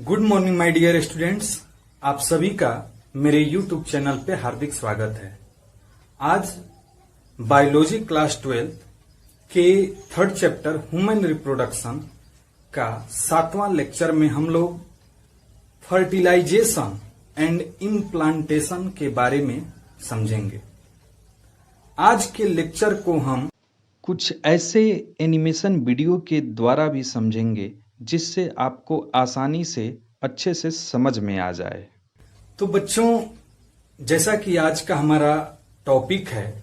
Good morning my dear students, आप सभी का मेरे YouTube चैनल पे हार्दिक स्वागत है। आज बायोलॉजी क्लास 12 के थर्ड चैप्टर ह्यूमन रिप्रोडक्शन का 7वां लेक्चर में हम लोग फर्टिलाइजेशन एंड इम्प्लांटेशन के बारे में समझेंगे। आज के लेक्चर को हम कुछ ऐसे एनिमेशन वीडियो के द्वारा भी समझेंगे जिससे आपको आसानी से अच्छे से समझ में आ जाए। तो बच्चों, जैसा कि आज का हमारा टॉपिक है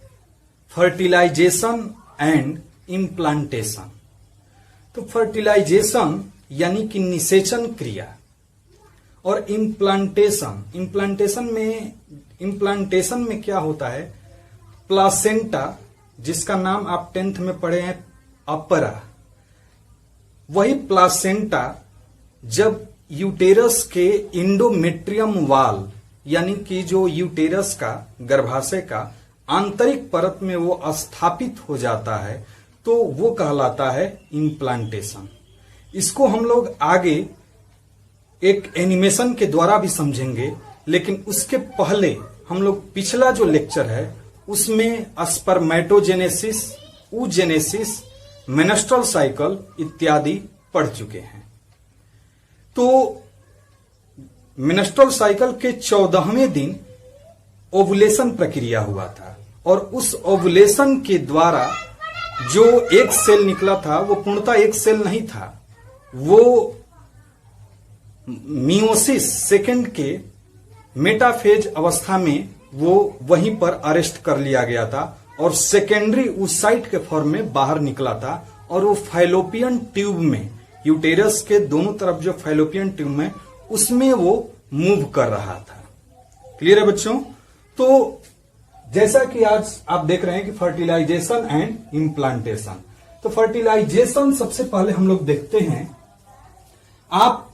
फर्टिलाइजेशन एंड इम्प्लांटेशन, तो फर्टिलाइजेशन यानी कि निषेचन क्रिया और इम्प्लांटेशन में क्या होता है, प्लासेंटा, जिसका नाम आप 10th में पढ़े हैं अपरा, वही प्लासेंटा जब यूटेरस के इंडोमेट्रियम वाल यानी कि जो यूटेरस का गर्भाशय का आंतरिक परत में वो स्थापित हो जाता है तो वो कहलाता है इम्प्लांटेशन। इसको हम लोग आगे एक एनिमेशन के द्वारा भी समझेंगे, लेकिन उसके पहले हम लोग पिछला जो लेक्चर है उसमें स्पर्मेटोजेनेसिस, oogenesis, मेनस्ट्रुअल साइकिल इत्यादि पढ़ चुके हैं। तो मेनस्ट्रुअल साइकिल के 14वें दिन ओवुलेशन प्रक्रिया हुआ था और उस ओवुलेशन के द्वारा जो एक सेल निकला था वो पूर्णतः एक सेल नहीं था, वो मियोसिस सेकेंड के मेटाफेज अवस्था में वो वहीं पर अरेस्ट कर लिया गया था और सेकेंडरी oocyte के फॉर्म में बाहर निकला था और वो फैलोपियन ट्यूब में, यूटेरस के दोनों तरफ जो फैलोपियन ट्यूब में, उसमें वो मूव कर रहा था। क्लियर है बच्चों? तो जैसा कि आज आप देख रहे हैं कि फर्टिलाइजेशन एंड इम्प्लांटेशन, तो फर्टिलाइजेशन सबसे पहले हम लोग देखते हैं। आप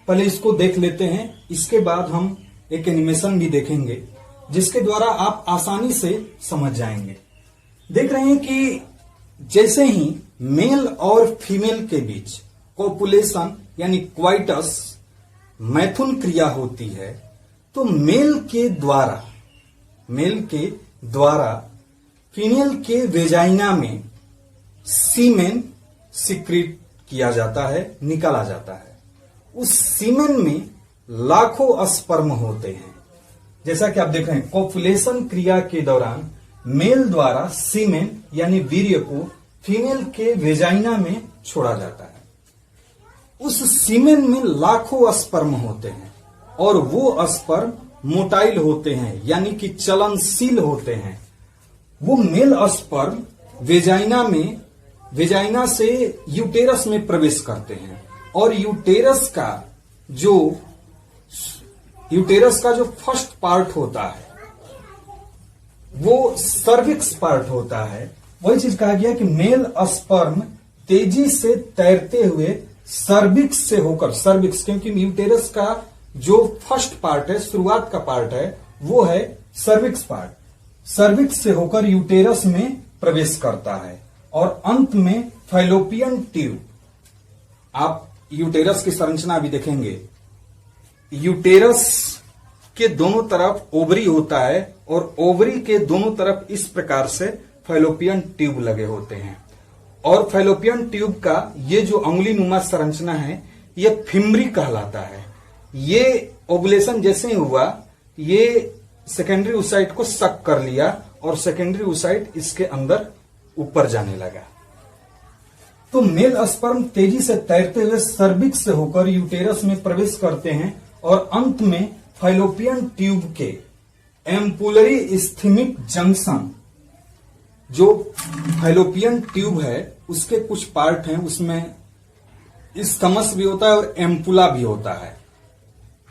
पहले इसको देख लेते हैं, इसके बाद हम एक एनिमेशन भी देखेंगे जिसके द्वारा आप आसानी से समझ जाएंगे। देख रहे हैं कि जैसे ही मेल और फीमेल के बीच कोपुलेशन यानी क्वाइटस, मैथुन क्रिया होती है, तो मेल के द्वारा फीमेल के वेजाइना में सीमेन सिक्रीट किया जाता है, निकाला जाता है। उस सीमेन में लाखों स्पर्म होते हैं। जैसा कि आप देख रहे हैं, कोपुलेशन क्रिया के दौरान मेल द्वारा सीमेन यानी वीर्य को फीमेल के वेजाइना में छोड़ा जाता है। उस सीमेन में लाखों स्पर्म होते हैं और वो स्पर्म मोटाइल होते हैं यानी कि चलनशील होते हैं। वो मेल स्पर्म वेजाइना से यूटेरस में प्रवेश करते हैं और यूटेरस का जो फर्स्ट पार्ट होता है वो सर्विक्स पार्ट होता है। वही चीज कहा गया कि मेल स्पर्म तेजी से तैरते हुए सर्विक्स से होकर, सर्विक्स क्योंकि यूटेरस का जो फर्स्ट पार्ट है, शुरुआत का पार्ट है, वो है सर्विक्स पार्ट, सर्विक्स से होकर यूटेरस में प्रवेश करता है और अंत में फैलोपियन ट्यूब। आप यूटेरस की संरचना भी देखेंगे, यूटेरस के दोनों तरफ ओवरी होता है और ओवरी के दोनों तरफ इस प्रकार से फैलोपियन ट्यूब लगे होते हैं और फैलोपियन ट्यूब का ये जो अंगुली नुमा संरचना है ये फिम्बरी कहलाता है। ये ओवुलेशन जैसे ही हुआ, ये सेकेंडरी oocyte को सक कर लिया और सेकेंडरी oocyte इसके अंदर ऊपर जाने लगा। तो मेल स्पर्म तेजी से तैरते हुए सर्विक्स से होकर यूटेरस में प्रवेश करते हैं और अंत में फैलोपियन ट्यूब के एम्पुलरी इस्थमिक जंक्शन, जो फैलोपियन ट्यूब है उसके कुछ पार्ट हैं, उसमें इस्थमस भी होता है और एम्पुला भी होता है।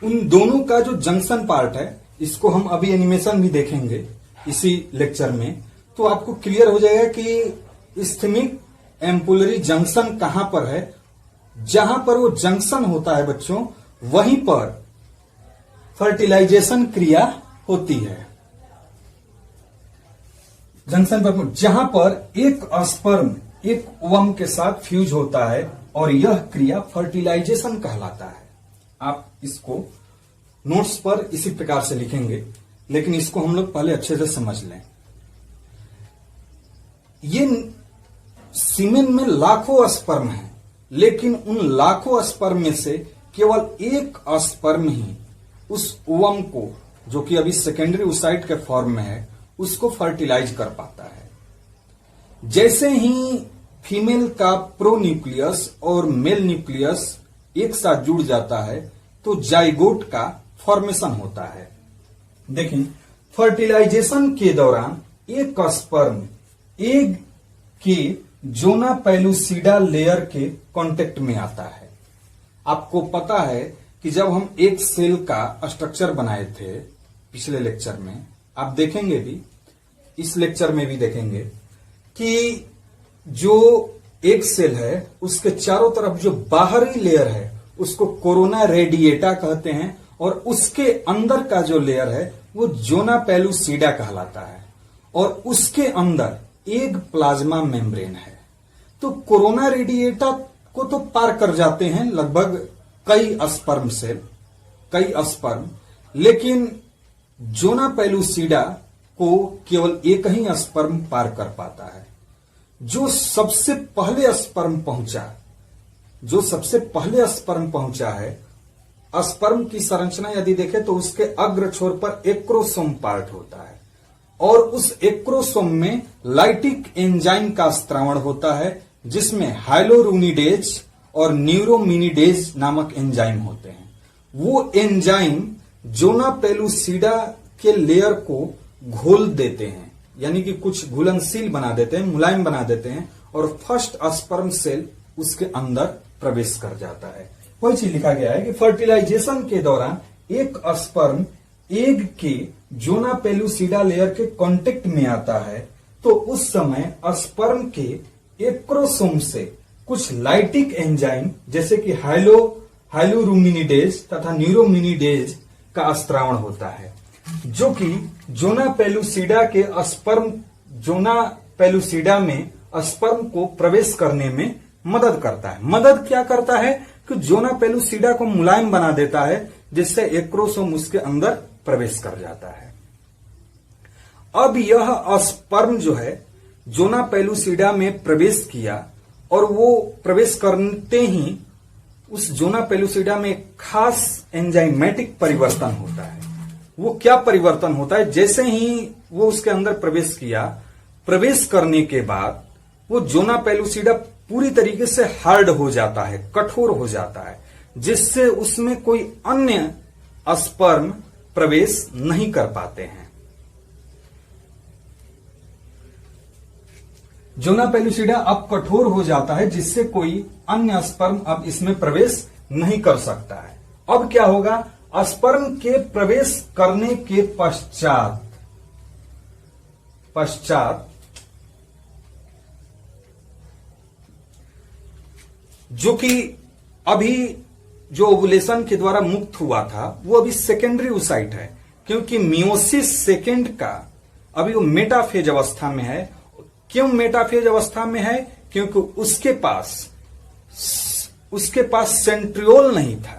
उन दोनों का जो जंक्शन पार्ट है, इसको हम अभी एनिमेशन भी देखेंगे इसी लेक्चर में, तो आपको क्लियर हो जाएगा कि इस्थमिक एम्पुलरी जंक्शन कहां पर है। जहां पर वो जंक्शन होता है बच्चों, वहीं पर फर्टिलाइजेशन क्रिया होती है। जंक्शन पर जहां पर एक स्पर्म एक ओवम के साथ फ्यूज होता है और यह क्रिया फर्टिलाइजेशन कहलाता है। आप इसको नोट्स पर इसी प्रकार से लिखेंगे, लेकिन इसको हम लोग पहले अच्छे से समझ लें। ये सीमेन में लाखों स्पर्म हैं, लेकिन उन लाखों स्पर्म में से केवल एक स्पर्म ही उस ओवम को, जो कि अभी सेकेंडरी oocyte के फॉर्म में है, उसको फर्टिलाइज कर पाता है। जैसे ही फीमेल का प्रोन्यूक्लियस और मेल न्यूक्लियस एक साथ जुड़ जाता है तो जाइगोट का फॉर्मेशन होता है। देखिए, फर्टिलाइजेशन के दौरान एक स्पर्म एग के जोना पेलुसिडा लेयर के कांटेक्ट में आता है। आपको पता है कि जब हम एक सेल का स्ट्रक्चर बनाए थे पिछले लेक्चर में, आप देखेंगे भी, इस लेक्चर में भी देखेंगे कि जो एक सेल है उसके चारों तरफ जो बाहरी लेयर है उसको कोरोना रेडिएटा कहते हैं, और उसके अंदर का जो लेयर है वो जोना पेलुसिडा कहलाता है, और उसके अंदर एक प्लाज्मा मेम्ब्रेन है। तो कोरोना रेडिएटा को तो पार कर जाते हैं लगभग कई स्पर्म सेल, कई स्पर्म, लेकिन जोना पेलुसिडा को केवल एक ही स्पर्म पार कर पाता है। जो सबसे पहले स्पर्म पहुंचा है, स्पर्म की संरचना यदि देखें तो उसके अग्र छोर पर एक्रोसोम पार्ट होता है, और उस एक्रोसोम में लाइटिक एंजाइम का स्त्रावण होता है, जिसमें हाइलोरुनिडेज और न्यूरोमिनिडेज नामक एंजाइम होते हैं। वो एंजाइम जोना पेलुसिडा के लेयर को घोल देते हैं, यानी कि कुछ घुलनशील बना देते हैं, मुलायम बना देते हैं, और फर्स्ट स्पर्म सेल उसके अंदर प्रवेश कर जाता है। वही चीज लिखा गया है कि फर्टिलाइजेशन के दौरान एक स्पर्म एग के जोना पेलुसिडा लेयर के कांटेक्ट में आता है, तो उस समय स्पर्म के एक्रोसोम से कुछ लाइटिक एंजाइम जैसे कि हाइलोरुमिनिडेज तथा न्यूरोमिनिडेज का स्त्रावण होता है, जो कि जोना पेलुसिडा में स्पर्म को प्रवेश करने में मदद करता है। मदद क्या करता है कि जोना पेलुसिडा को मुलायम बना देता है, जिससे एक्रोसोम उसके अंदर प्रवेश कर जाता है। अब यह स्पर्म जो है जोना पेलुसिडा में प्रवेश किया, और वो प्रवेश करते ही उस जोना पेलुसिडा में एक खास एंजाइमेटिक परिवर्तन होता है। वो क्या परिवर्तन होता है? जैसे ही वो उसके अंदर प्रवेश किया, प्रवेश करने के बाद वो जोना पेलुसिडा पूरी तरीके से हार्ड हो जाता है, कठोर हो जाता है, जिससे उसमें कोई अन्य स्पर्म प्रवेश नहीं कर पाते हैं। जोना पेलुसिडा अब कठोर हो जाता है, जिससे कोई अन्य स्पर्म अब इसमें प्रवेश नहीं कर सकता है। अब क्या होगा? स्पर्म के प्रवेश करने के पश्चात जो कि अभी जो ओवुलेशन के द्वारा मुक्त हुआ था वो अभी सेकेंडरी oocyte है, क्योंकि मियोसिस सेकेंड का अभी वो मेटाफेज अवस्था में है। क्यों मेटाफेज अवस्था में है? क्योंकि उसके पास सेंट्रियोल नहीं था।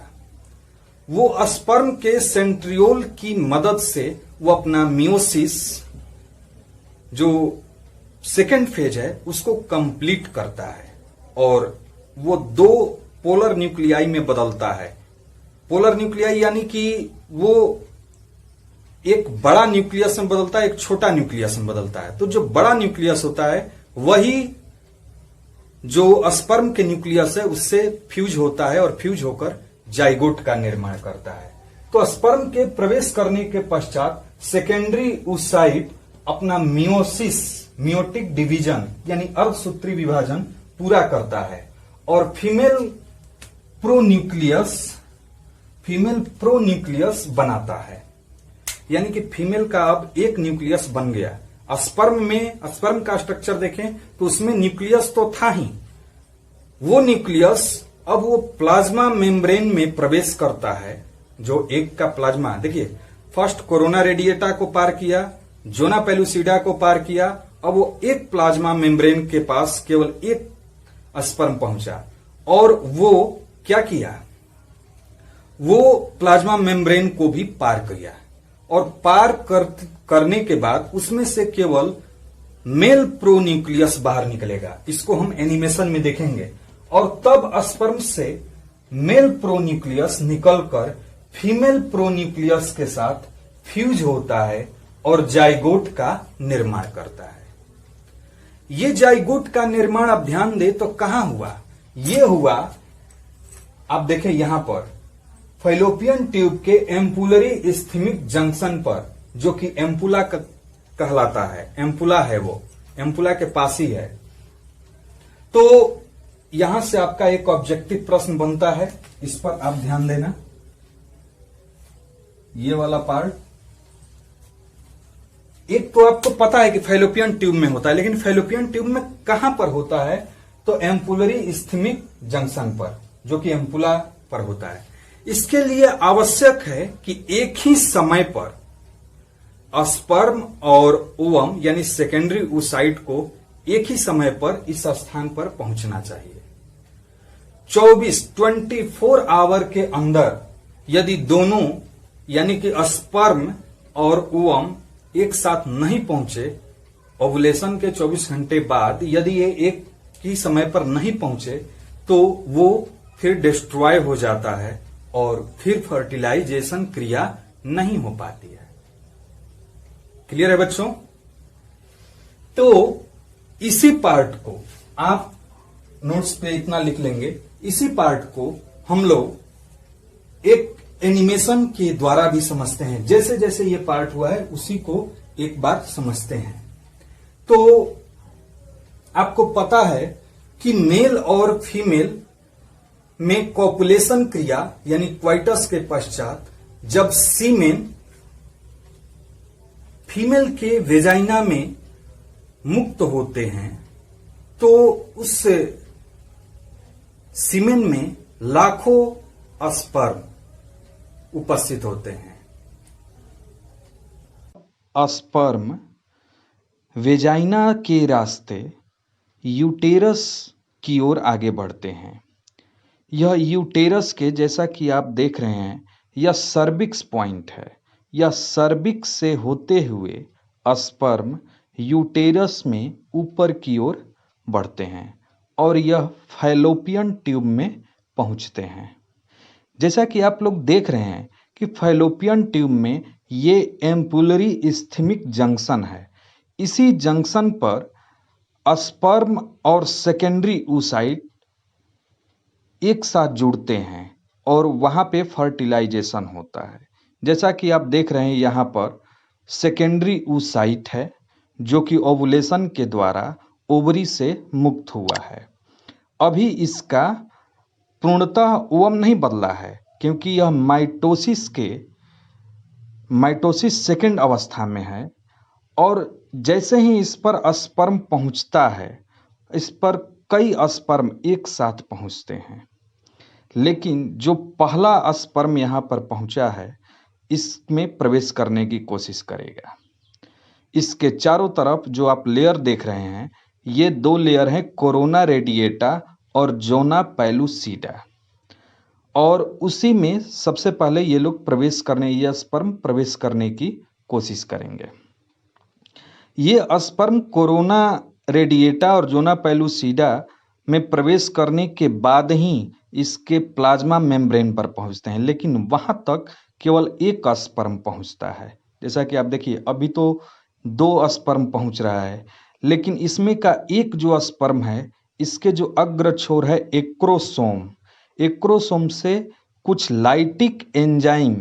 वो स्पर्म के सेंट्रियोल की मदद से वो अपना मियोसिस जो सेकेंड फेज है उसको कंप्लीट करता है, और वो दो पोलर न्यूक्लियाई में बदलता है। पोलर न्यूक्लियाई यानी कि वो एक बड़ा न्यूक्लियस में बदलता है, एक छोटा न्यूक्लियस में बदलता है। तो जो बड़ा न्यूक्लियस होता है वही जो स्पर्म के न्यूक्लियस है उससे फ्यूज होता है, और फ्यूज होकर जाइगोट का निर्माण करता है। तो स्पर्म के प्रवेश करने के पश्चात सेकेंडरी oocyte अपना मियोटिक डिवीजन यानी अर्धसूत्री विभाजन पूरा करता है, और फीमेल प्रोन्यूक्लियस बनाता है। यानी कि फीमेल का अब एक न्यूक्लियस बन गया। स्पर्म का स्ट्रक्चर देखें तो उसमें न्यूक्लियस तो था ही, वो न्यूक्लियस अब वो प्लाज्मा मेम्ब्रेन में प्रवेश करता है। जो एक का प्लाज्मा देखिए, फर्स्ट कोरोना रेडिएटा को पार किया, जोना पेलुसिडा को पार किया, अब वो एक प्लाज्मा मेम्ब्रेन के पास केवल एक स्पर्म पहुंचा, और वो क्या किया? वो प्लाज्मा मेम्ब्रेन को भी पार किया और करने के बाद उसमें से केवल मेल प्रोन्यूक्लियस बाहर निकलेगा। इसको हम एनिमेशन में देखेंगे। और तब स्पर्म से मेल प्रोन्यूक्लियस निकलकर फीमेल प्रोन्यूक्लियस के साथ फ्यूज होता है और जाइगोट का निर्माण करता है। ये जाइगोट का निर्माण आप ध्यान दे तो कहां हुआ? ये हुआ, आप देखें यहां पर फैलोपियन ट्यूब के एम्पुलरी इस्थमिक जंक्शन पर, जो कि एम्पुला कहलाता है। एम्पुला है, वो एम्पुला के पास ही है। तो यहां से आपका एक ऑब्जेक्टिव प्रश्न बनता है, इस पर आप ध्यान देना। ये वाला पार्ट, एक तो आपको पता है कि फैलोपियन ट्यूब में होता है, लेकिन फैलोपियन ट्यूब में कहां पर होता है? तो एम्पुलरी इस्थमिक जंक्शन पर, जो कि एम्पुला पर होता है। इसके लिए आवश्यक है कि एक ही समय पर स्पर्म और ओवम यानी सेकेंडरी oocyte को एक ही समय पर इस स्थान पर पहुंचना चाहिए। 24 आवर के अंदर यदि दोनों यानी कि स्पर्म और ओवम एक साथ नहीं पहुंचे, ओवुलेशन के 24 घंटे बाद यदि ये एक ही समय पर नहीं पहुंचे, तो वो फिर डिस्ट्रॉय हो जाता है और फिर फर्टिलाइजेशन क्रिया नहीं हो पाती है। क्लियर है बच्चों? तो इसी पार्ट को आप नोट्स पे इतना लिख लेंगे। इसी पार्ट को हम लोग एक एनिमेशन के द्वारा भी समझते हैं। जैसे जैसे ये पार्ट हुआ है उसी को एक बार समझते हैं। तो आपको पता है कि मेल और फीमेल में कॉपुलेशन क्रिया यानी क्वाइटस के पश्चात जब सीमेन फीमेल के वेजाइना में मुक्त होते हैं, तो उस सीमेन में लाखों स्पर्म उपस्थित होते हैं। स्पर्म वेजाइना के रास्ते यूटेरस की ओर आगे बढ़ते हैं। यह यूटेरस के, जैसा कि आप देख रहे हैं, यह सर्विक्स पॉइंट है। यह सर्विक्स से होते हुए स्पर्म यूटेरस में ऊपर की ओर बढ़ते हैं और यह फैलोपियन ट्यूब में पहुंचते हैं। जैसा कि आप लोग देख रहे हैं कि फैलोपियन ट्यूब में ये एम्पुलरी इस्थमिक जंक्शन है। इसी जंक्शन पर स्पर्म और सेकेंडरी oocyte एक साथ जुड़ते हैं और वहां पे फर्टिलाइजेशन होता है। जैसा कि आप देख रहे हैं यहाँ पर सेकेंडरी oocyte है, जो कि ओवुलेशन के द्वारा ओवरी से मुक्त हुआ है। अभी इसका पूर्णतः ओवम नहीं बदला है, क्योंकि यह माइटोसिस सेकेंड अवस्था में है। और जैसे ही इस पर स्पर्म पहुंचता है, इस पर कई स्पर्म एक साथ पहुंचते हैं, लेकिन जो पहला स्पर्म यहाँ पर पहुंचा है, इसमें प्रवेश करने की कोशिश करेगा। इसके चारों तरफ जो आप लेयर देख रहे हैं, ये दो लेयर हैं, कोरोना रेडिएटा और जोना पेलुसिडा। और उसी में सबसे पहले ये लोग ये स्पर्म प्रवेश करने की कोशिश करेंगे। ये स्पर्म कोरोना रेडिएटा और जोना पेलुसिडा में प्रवेश करने के बाद ही इसके प्लाज्मा मेम्ब्रेन पर पहुंचते हैं, लेकिन वहां तक केवल एक स्पर्म पहुंचता है। जैसा कि आप देखिए, अभी तो 2 स्पर्म पहुंच रहा है, लेकिन इसमें का एक जो स्पर्म है, इसके जो अग्र छोर है एक्रोसोम से कुछ लाइटिक एंजाइम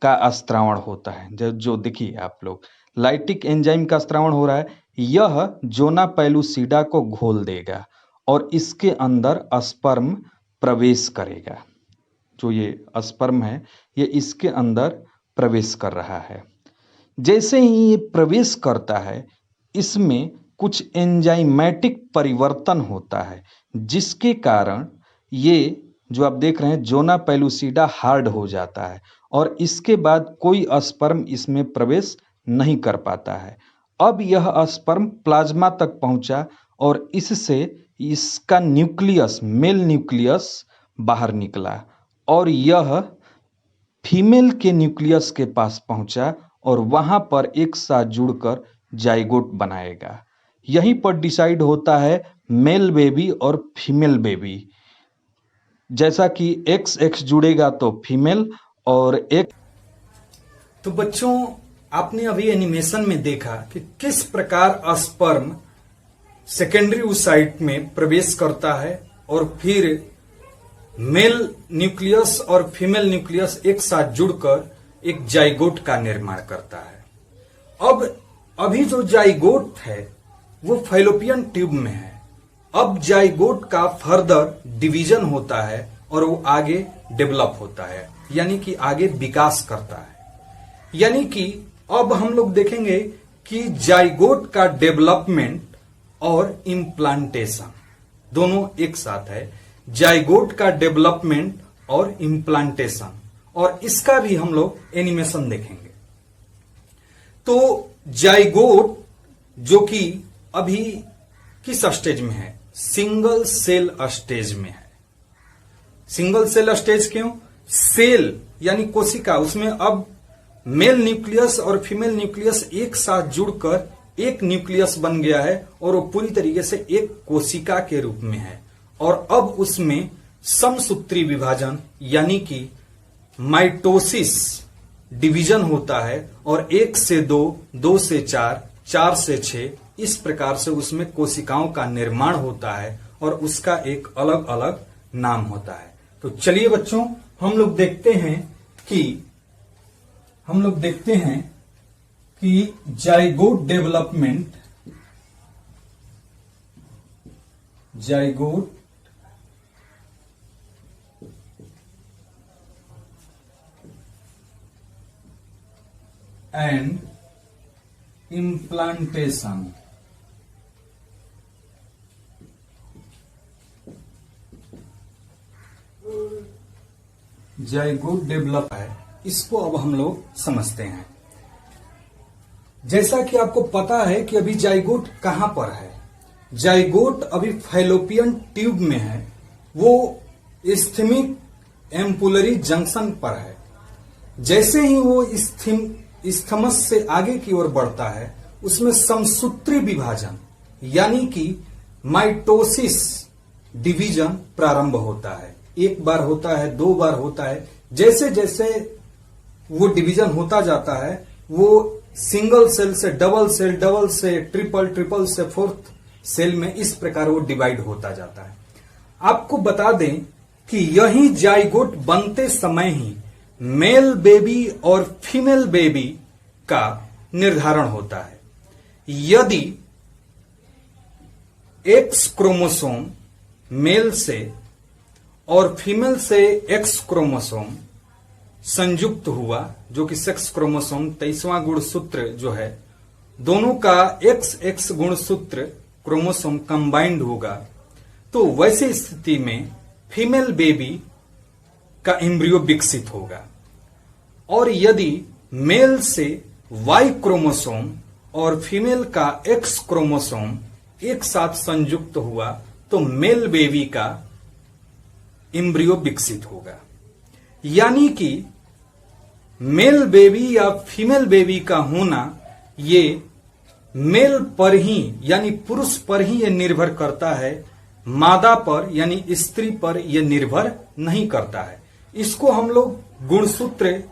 का स्त्रावण होता है। जो देखिए आप लोग, लाइटिक एंजाइम का स्त्रावण हो रहा है। यह जोना पेलुसिडा को घोल देगा और इसके अंदर स्पर्म प्रवेश करेगा। जो ये स्पर्म है, ये इसके अंदर प्रवेश कर रहा है। जैसे ही ये प्रवेश करता है, इसमें कुछ एंजाइमेटिक परिवर्तन होता है, जिसके कारण ये जो आप देख रहे हैं जोना पेलुसिडा हार्ड हो जाता है और इसके बाद कोई स्पर्म इसमें प्रवेश नहीं कर पाता है। अब यह स्पर्म प्लाज्मा तक पहुंचा और इससे इसका न्यूक्लियस, मेल न्यूक्लियस बाहर निकला और यह फीमेल के न्यूक्लियस के पास पहुंचा और वहां पर एक साथ जुड़कर जाइगोट बनाएगा। यहीं पर डिसाइड होता है मेल बेबी और फीमेल बेबी। जैसा कि XX जुड़ेगा तो फीमेल और एक। तो बच्चों, आपने अभी एनिमेशन में देखा कि किस प्रकार स्पर्म सेकेंडरी oocyte में प्रवेश करता है और फिर मेल न्यूक्लियस और फीमेल न्यूक्लियस एक साथ जुड़कर एक जाइगोट का निर्माण करता है। अब अभी जो जाइगोट है वो फैलोपियन ट्यूब में है। अब जाइगोट का फर्दर डिवीजन होता है और वो आगे डेवलप होता है, यानी कि आगे विकास करता है। यानी कि अब हम लोग देखेंगे कि जाइगोट का डेवलपमेंट और इम्प्लांटेशन दोनों एक साथ है। जाइगोट का डेवलपमेंट और इम्प्लांटेशन, और इसका भी हम लोग एनिमेशन देखेंगे। तो जाइगोट जो कि अभी किस स्टेज में है? सिंगल सेल स्टेज में है। सिंगल सेल स्टेज क्यों? सेल यानी कोशिका, उसमें अब मेल न्यूक्लियस और फीमेल न्यूक्लियस एक साथ जुड़कर एक न्यूक्लियस बन गया है और वो पूरी तरीके से एक कोशिका के रूप में है। और अब उसमें समसूत्री विभाजन यानी कि माइटोसिस डिवीजन होता है और 1 से 2, 2 से 4, 4 से 6 इस प्रकार से उसमें कोशिकाओं का निर्माण होता है और उसका एक अलग अलग नाम होता है। तो चलिए बच्चों, हम लोग देखते हैं कि zygote development, zygote and implantation. Zygote develop है, इसको अब हम लोग समझते हैं। जैसा कि आपको पता है कि अभी जाइगोट कहां पर है। जाइगोट अभी फैलोपियन ट्यूब में है, वो इस्थमिक एम्पुलरी जंक्शन पर है। जैसे ही वो इस्थमस से आगे की ओर बढ़ता है, उसमें समसूत्री विभाजन यानी कि माइटोसिस डिवीजन प्रारंभ होता है। एक बार होता है, 2 बार होता है। जैसे जैसे वो डिवीजन होता जाता है, वो सिंगल सेल से डबल सेल, डबल से ट्रिपल, ट्रिपल से 4th सेल में इस प्रकार वो डिवाइड होता जाता है। आपको बता दें कि यही जाइगोट बनते समय ही मेल बेबी और फीमेल बेबी का निर्धारण होता है। यदि X क्रोमोसोम मेल से और फीमेल से X क्रोमोसोम संयुक्त हुआ, जो कि सेक्स क्रोमोसोम 23वां गुणसूत्र जो है, दोनों का XX गुणसूत्र क्रोमोसोम कंबाइंड होगा, तो वैसे स्थिति में फीमेल बेबी का एम्ब्रियो विकसित होगा। और यदि मेल से Y क्रोमोसोम और फीमेल का X क्रोमोसोम एक साथ संयुक्त हुआ, तो मेल बेबी का एम्ब्रियो विकसित होगा। यानी कि मेल बेबी या फीमेल बेबी का होना ये मेल पर ही यानी पुरुष पर ही ये निर्भर करता है, मादा पर यानी स्त्री पर यह निर्भर नहीं करता है। इसको हम लोग गुणसूत्र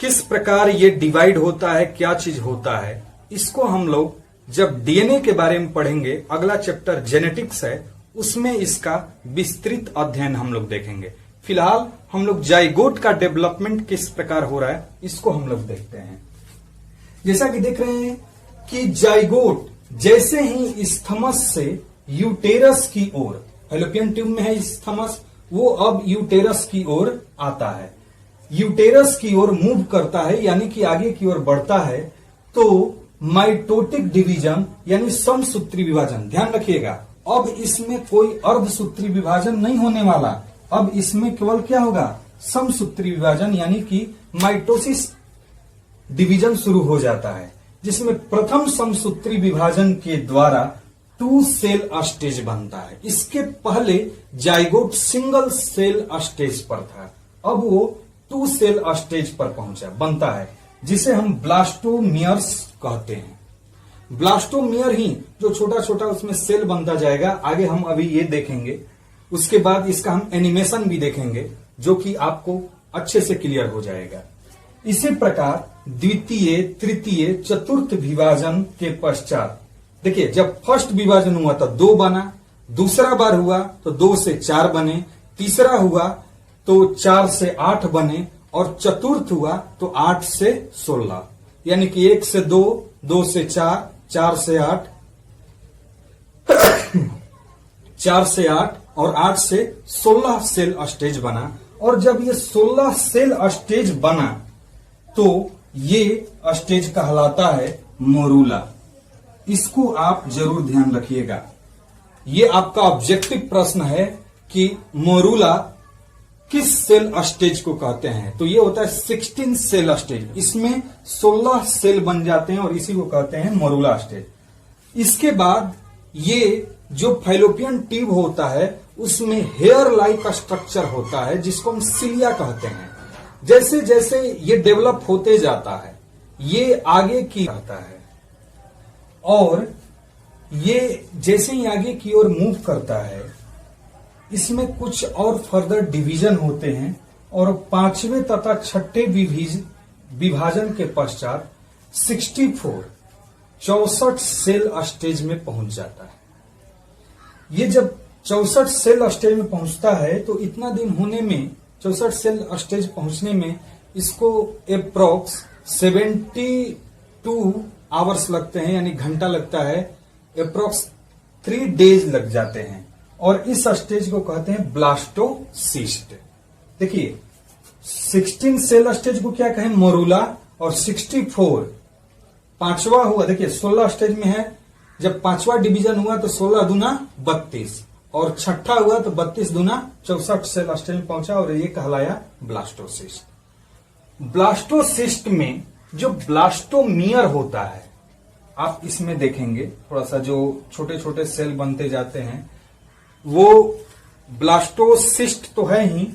किस प्रकार ये डिवाइड होता है, क्या चीज होता है, इसको हम लोग जब डीएनए के बारे में पढ़ेंगे, अगला चैप्टर जेनेटिक्स है, उसमें इसका विस्तृत अध्ययन हम लोग देखेंगे। फिलहाल हम लोग जाइगोट का डेवलपमेंट किस प्रकार हो रहा है इसको हम लोग देखते हैं। जैसा कि देख रहे हैं कि जाइगोट जैसे ही स्थमस से यूटेरस की ओर, फैलोपियन ट्यूब में है स्थमस, वो अब यूटेरस की ओर आता है, यूटेरस की ओर मूव करता है यानी कि आगे की ओर बढ़ता है, तो माइटोटिक डिवीजन यानी समसूत्री विभाजन, ध्यान रखिएगा अब इसमें कोई अर्धसूत्री विभाजन नहीं होने वाला, अब इसमें केवल क्या होगा, समसूत्री विभाजन यानी कि माइटोसिस डिवीजन शुरू हो जाता है, जिसमें प्रथम समसूत्री विभाजन के द्वारा 2 सेल स्टेज बनता है। इसके पहले जाइगोट सिंगल सेल स्टेज पर था, अब वो 2 सेल स्टेज पर पहुंचा बनता है, जिसे हम ब्लास्टोमियर्स कहते हैं। ब्लास्टोमियर ही जो छोटा छोटा उसमें सेल बनता जाएगा, आगे हम अभी ये देखेंगे। उसके बाद इसका हम एनिमेशन भी देखेंगे, जो कि आपको अच्छे से क्लियर हो जाएगा। इसी प्रकार द्वितीय, तृतीय, चतुर्थ विभाजन के पश्चात देखिए, जब फर्स्ट विभाजन हुआ तो 2 बना, दूसरा बार हुआ तो 2 से 4 बने, तीसरा हुआ तो 4 से 8 बने, और चतुर्थ हुआ तो 8 से 16, यानी कि 1 से 2, 2 से 4, 4 से 8, 4 से 8 और 8 से 16 सेल स्टेज बना। और जब ये 16 सेल स्टेज बना तो ये स्टेज कहलाता है मोरूला। इसको आप जरूर ध्यान रखिएगा। ये आपका ऑब्जेक्टिव प्रश्न है कि मोरूला किस सेल स्टेज को कहते हैं। तो ये होता है 16 सेल स्टेज, इसमें 16 सेल बन जाते हैं और इसी को कहते हैं मोरूला स्टेज। इसके बाद ये जो फैलोपियन ट्यूब होता है उसमें हेयर लाइक स्ट्रक्चर होता है, जिसको हम सिलिया कहते हैं। जैसे जैसे ये डेवलप होते जाता है, ये आगे की रहता है, और ये जैसे ही आगे की ओर मूव करता है, इसमें कुछ और फर्दर डिवीजन होते हैं, और 5वें तथा 6ठे विभाजन के पश्चात 64 सेल स्टेज में पहुंच जाता है। ये जब 64 सेल स्टेज में पहुंचता है तो इतना दिन होने में, 64 सेल स्टेज पहुंचने में इसको अप्रोक्स 72 आवर्स लगते हैं, यानी घंटा लगता है। अप्रोक्स 3 डेज लग जाते हैं, और इस स्टेज को कहते हैं ब्लास्टोसिस्ट। देखिए 16 सेल स्टेज को क्या कहें, मोरूला, और 64 5वां हुआ। देखिए 16 स्टेज में है, जब 5वां डिवीजन हुआ तो 16 दूना 32, और 6ठा हुआ तो 32 दूना 64 सेल स्टेज में पहुंचा, और ये कहलाया ब्लास्टोसिस्ट। ब्लास्टोसिस्ट में जो ब्लास्टोमियर होता है, आप इसमें देखेंगे थोड़ा सा जो छोटे छोटे सेल बनते जाते हैं, वो ब्लास्टोसिस्ट तो है ही,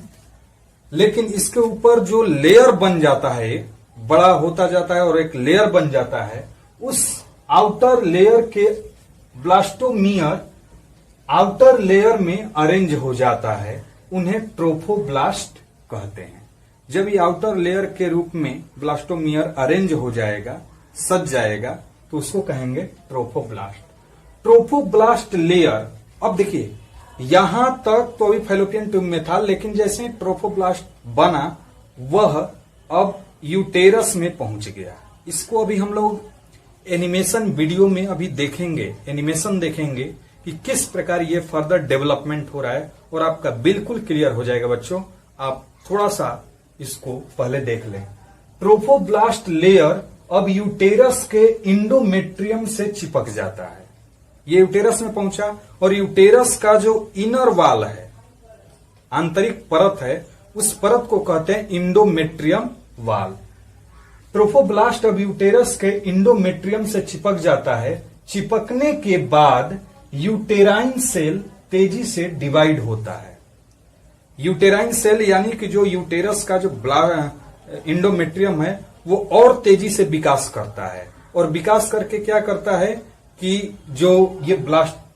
लेकिन इसके ऊपर जो लेयर बन जाता है, बड़ा होता जाता है और एक लेयर बन जाता है, उस आउटर लेयर के ब्लास्टोमियर आउटर लेयर में अरेंज हो जाता है, उन्हें ट्रोफोब्लास्ट कहते हैं। जब ये आउटर लेयर के रूप में ब्लास्टोमियर अरेंज हो जाएगा, सज जाएगा, तो उसको कहेंगे ट्रोफोब्लास्ट। ट्रोफोब्लास्ट लेयर, अब देखिए यहां तक तो अभी फैलोपियन ट्यूब में था, लेकिन जैसे ट्रोफोब्लास्ट बना वह अब यूटेरस में पहुंच गया। इसको अभी हम लोग एनिमेशन वीडियो में अभी देखेंगे, एनिमेशन देखेंगे कि किस प्रकार ये फर्दर डेवलपमेंट हो रहा है, और आपका बिल्कुल क्लियर हो जाएगा बच्चों। आप थोड़ा सा इसको पहले देख लें। ट्रोफोब्लास्ट लेयर अब यूटेरस के इंडोमेट्रियम से चिपक जाता है। ये यूटेरस में पहुंचा, और यूटेरस का जो इनर वाल है, आंतरिक परत है, उस परत को कहते हैं इंडोमेट्रियम वाल। ट्रोफोब्लास्ट अब यूटेरस के इंडोमेट्रियम से चिपक जाता है। चिपकने के बाद यूटेराइन सेल तेजी से डिवाइड होता है। यूटेराइन सेल यानी कि जो यूटेरस का जो इंडोमेट्रियम है, वो और तेजी से विकास करता है, और विकास करके क्या करता है कि जो ये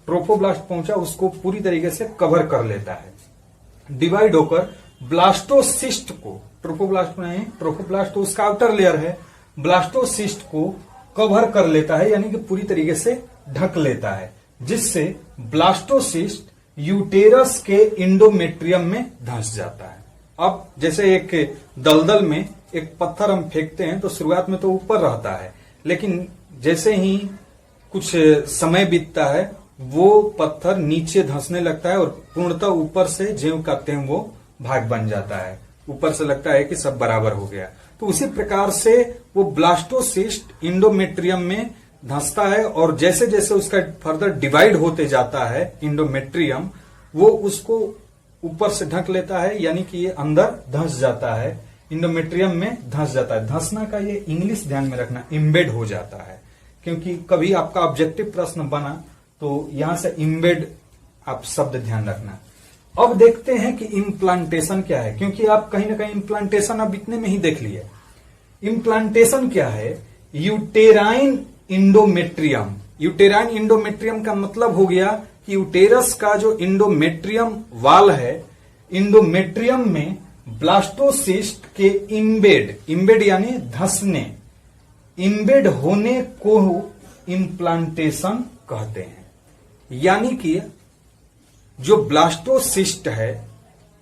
ट्रोफोब्लास्ट पहुंचा उसको पूरी तरीके से कवर कर लेता है। डिवाइड होकर ब्लास्टोसिस्ट को, ट्रोफोब्लास्ट नहीं, ट्रोफोब्लास्ट तो उसका आउटर लेयर है, ब्लास्टोसिस्ट को कवर कर लेता है, यानी कि पूरी तरीके से ढक लेता है, जिससे ब्लास्टोसिस्ट यूटेरस के इंडोमेट्रियम में धंस जाता है। अब जैसे एक दलदल में एक पत्थर हम फेंकते हैं तो शुरुआत में तो ऊपर रहता है, लेकिन जैसे ही कुछ समय बीतता है वो पत्थर नीचे धंसने लगता है, और पूर्णतः ऊपर से ज्यों का त्यों वो भाग बन जाता है। ऊपर से लगता है कि सब बराबर हो गया। तो उसी प्रकार से वो ब्लास्टोसिस्ट इंडोमेट्रियम में धंसता है, और जैसे जैसे उसका फर्दर डिवाइड होते जाता है इंडोमेट्रियम, वो उसको ऊपर से ढक लेता है, यानी कि ये अंदर धंस जाता है, इंडोमेट्रियम में धंस जाता है। धंसना का ये इंग्लिश ध्यान में रखना, इम्बेड हो जाता है, क्योंकि कभी आपका ऑब्जेक्टिव प्रश्न बना तो यहां से इम्बेड आप शब्द ध्यान रखना। अब देखते हैं कि इम्प्लांटेशन क्या है, क्योंकि आप कहीं ना कहीं इम्प्लांटेशन अब इतने में ही देख लिए। इम्प्लांटेशन क्या है? Uterine endometrium. यूटेराइन इंडोमेट्रियम का मतलब हो गया कि यूटेरस का जो इंडोमेट्रियम वाल है, इंडोमेट्रियम में ब्लास्टोसिस्ट के इम्बेड यानी धंसने, इम्बेड होने को इम्प्लांटेशन कहते हैं। यानी कि जो ब्लास्टोसिस्ट है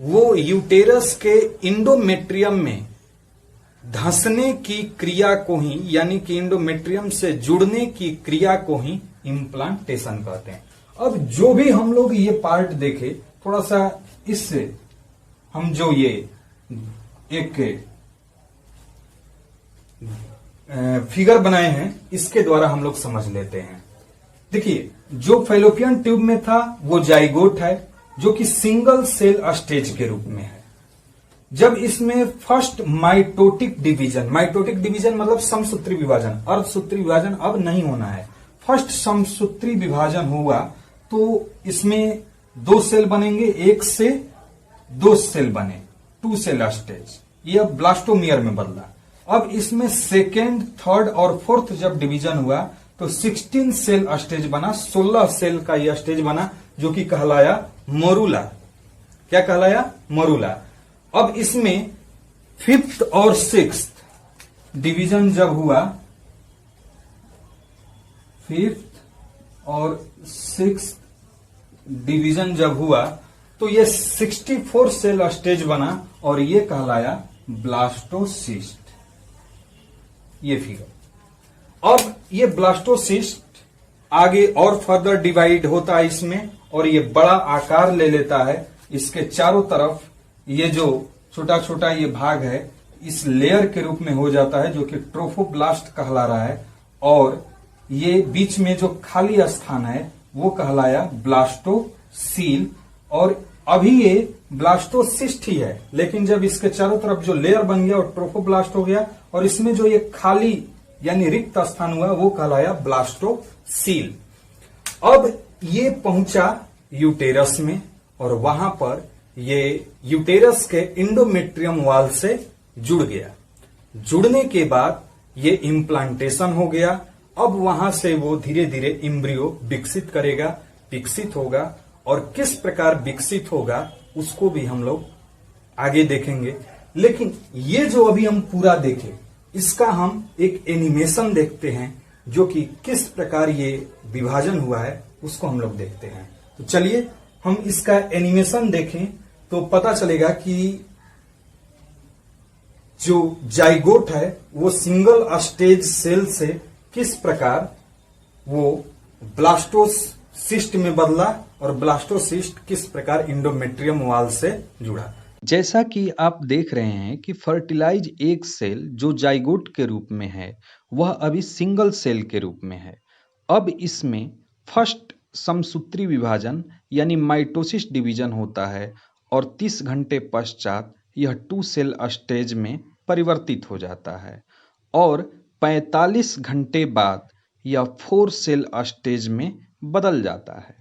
वो यूटेरस के इंडोमेट्रियम में धंसने की क्रिया को ही, यानी कि इंडोमेट्रियम से जुड़ने की क्रिया को ही इम्प्लांटेशन कहते हैं। अब जो भी हम लोग ये पार्ट देखे, थोड़ा सा इससे हम जो ये एक फिगर बनाए हैं इसके द्वारा हम लोग समझ लेते हैं। देखिए, जो फैलोपियन ट्यूब में था वो जाइगोट है, जो कि सिंगल सेल स्टेज के रूप में है। जब इसमें फर्स्ट माइटोटिक डिवीजन मतलब समसूत्री विभाजन, अर्धसूत्री विभाजन अब नहीं होना है, फर्स्ट समसूत्री विभाजन हुआ तो इसमें 2 सेल बनेंगे, 1 से 2 सेल बने, 2 सेल स्टेज। ये अब ब्लास्टोमियर में बदला। अब इसमें सेकेंड, थर्ड और फोर्थ जब डिवीजन हुआ तो 16 सेल स्टेज बना, 16 सेल का यह स्टेज बना, जो कि कहलाया मोरूला। क्या कहलाया? मोरूला। अब इसमें 5th और 6th डिवीजन जब हुआ, 5th और 6th डिवीजन जब हुआ तो ये 64 सेल स्टेज बना और ये कहलाया ब्लास्टोसिस्ट। ये फिगर। अब ये ब्लास्टोसिस्ट आगे और फर्दर डिवाइड होता है इसमें, और ये बड़ा आकार ले लेता है। इसके चारों तरफ ये जो छोटा छोटा ये भाग है इस लेयर के रूप में हो जाता है, जो कि ट्रोफोब्लास्ट कहला रहा है, और ये बीच में जो खाली स्थान है वो कहलाया ब्लास्टोसील। और अभी ये ब्लास्टोसिस्ट ही है, लेकिन जब इसके चारों तरफ जो लेयर बन गया और ट्रोफोब्लास्ट हो गया, और इसमें जो ये खाली यानी रिक्त स्थान हुआ वो कहलाया ब्लास्टोसील। अब ये पहुंचा यूटेरस में, और वहां पर ये यूटेरस के इंडोमेट्रियम वाल से जुड़ गया। जुड़ने के बाद ये इम्प्लांटेशन हो गया। अब वहां से वो धीरे धीरे इम्ब्रियो विकसित करेगा, विकसित होगा, और किस प्रकार विकसित होगा उसको भी हम लोग आगे देखेंगे। लेकिन ये जो अभी हम पूरा देखे, इसका हम एक एनिमेशन देखते हैं, जो कि किस प्रकार ये विभाजन हुआ है उसको हम लोग देखते हैं। तो चलिए हम इसका एनिमेशन देखें तो पता चलेगा कि जो जाइगोट है वो सिंगल स्टेज सेल से किस प्रकार वो ब्लास्टोसिस्ट में बदला, और ब्लास्टोसिस्ट किस प्रकार इंडोमेट्रियम वाल से जुड़ा। जैसा कि आप देख रहे हैं कि फर्टिलाइज एग सेल जो जाइगोट के रूप में है वह अभी सिंगल सेल के रूप में है। अब इसमें फर्स्ट समसूत्री विभाजन यानी माइटोसिस डिवीजन होता है, और 30 घंटे पश्चात यह 2 सेल स्टेज में परिवर्तित हो जाता है, और 45 घंटे बाद यह 4 सेल स्टेज में बदल जाता है।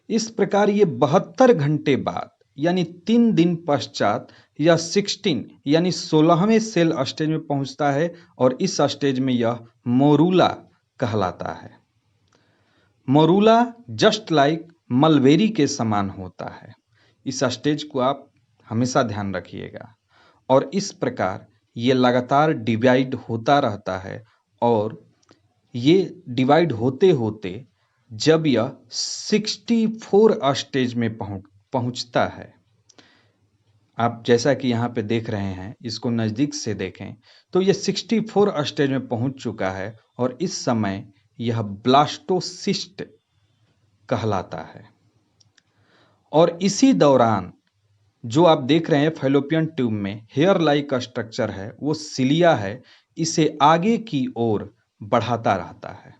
इस प्रकार ये 72 घंटे बाद यानी 3 दिन पश्चात यह 16 यानी 16वें सेल स्टेज में पहुंचता है, और इस स्टेज में यह मोरूला कहलाता है। मोरूला जस्ट लाइक मलबेरी के समान होता है। इस स्टेज को आप हमेशा ध्यान रखिएगा। और इस प्रकार ये लगातार डिवाइड होता रहता है, और ये डिवाइड होते होते जब यह 64 स्टेज में पहुंचता है, आप जैसा कि यहाँ पे देख रहे हैं, इसको नज़दीक से देखें तो यह 64 स्टेज में पहुंच चुका है, और इस समय यह ब्लास्टोसिस्ट कहलाता है। और इसी दौरान जो आप देख रहे हैं फैलोपियन ट्यूब में हेयर लाइक स्ट्रक्चर है, वो सिलिया है, इसे आगे की ओर बढ़ाता रहता है,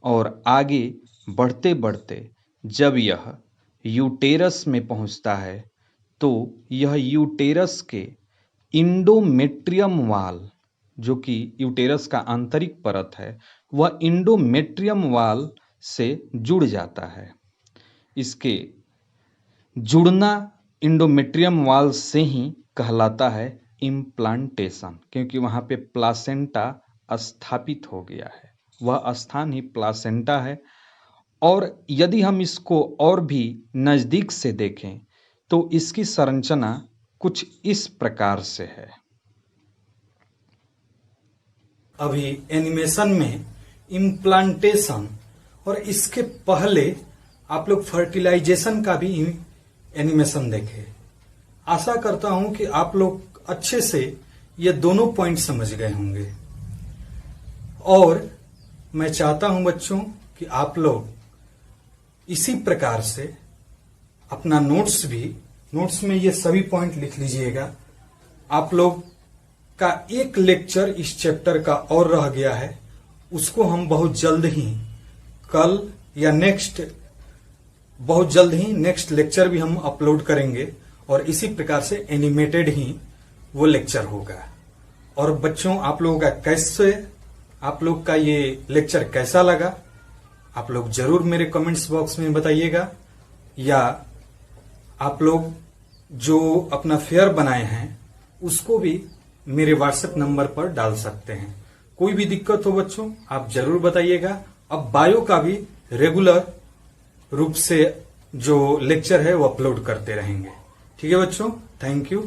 और आगे बढ़ते बढ़ते जब यह यूटेरस में पहुंचता है तो यह यूटेरस के इंडोमेट्रियम वाल, जो कि यूटेरस का आंतरिक परत है, वह इंडोमेट्रियम वाल से जुड़ जाता है। इसके जुड़ना इंडोमेट्रियम वाल से ही कहलाता है इम्प्लांटेशन, क्योंकि वहां पे प्लासेंटा स्थापित हो गया है, वह स्थान ही प्लासेंटा है। और यदि हम इसको और भी नजदीक से देखें तो इसकी संरचना कुछ इस प्रकार से है। अभी एनिमेशन में इम्प्लांटेशन और इसके पहले आप लोग फर्टिलाइजेशन का भी एनिमेशन देखे। आशा करता हूं कि आप लोग अच्छे से ये दोनों पॉइंट समझ गए होंगे। और मैं चाहता हूं बच्चों कि आप लोग इसी प्रकार से अपना नोट्स में ये सभी पॉइंट लिख लीजिएगा। आप लोग का एक लेक्चर इस चैप्टर का और रह गया है, उसको हम बहुत जल्द ही कल या बहुत जल्द ही नेक्स्ट लेक्चर भी हम अपलोड करेंगे और इसी प्रकार से एनिमेटेड ही वो लेक्चर होगा। और बच्चों आप लोग का ये लेक्चर कैसा लगा, आप लोग जरूर मेरे कमेंट्स बॉक्स में बताइएगा, या आप लोग जो अपना फेयर बनाए हैं उसको भी मेरे व्हाट्सएप नंबर पर डाल सकते हैं। कोई भी दिक्कत हो बच्चों आप जरूर बताइएगा। अब बायो का भी रेगुलर रूप से जो लेक्चर है वो अपलोड करते रहेंगे। ठीक है बच्चों, थैंक यू।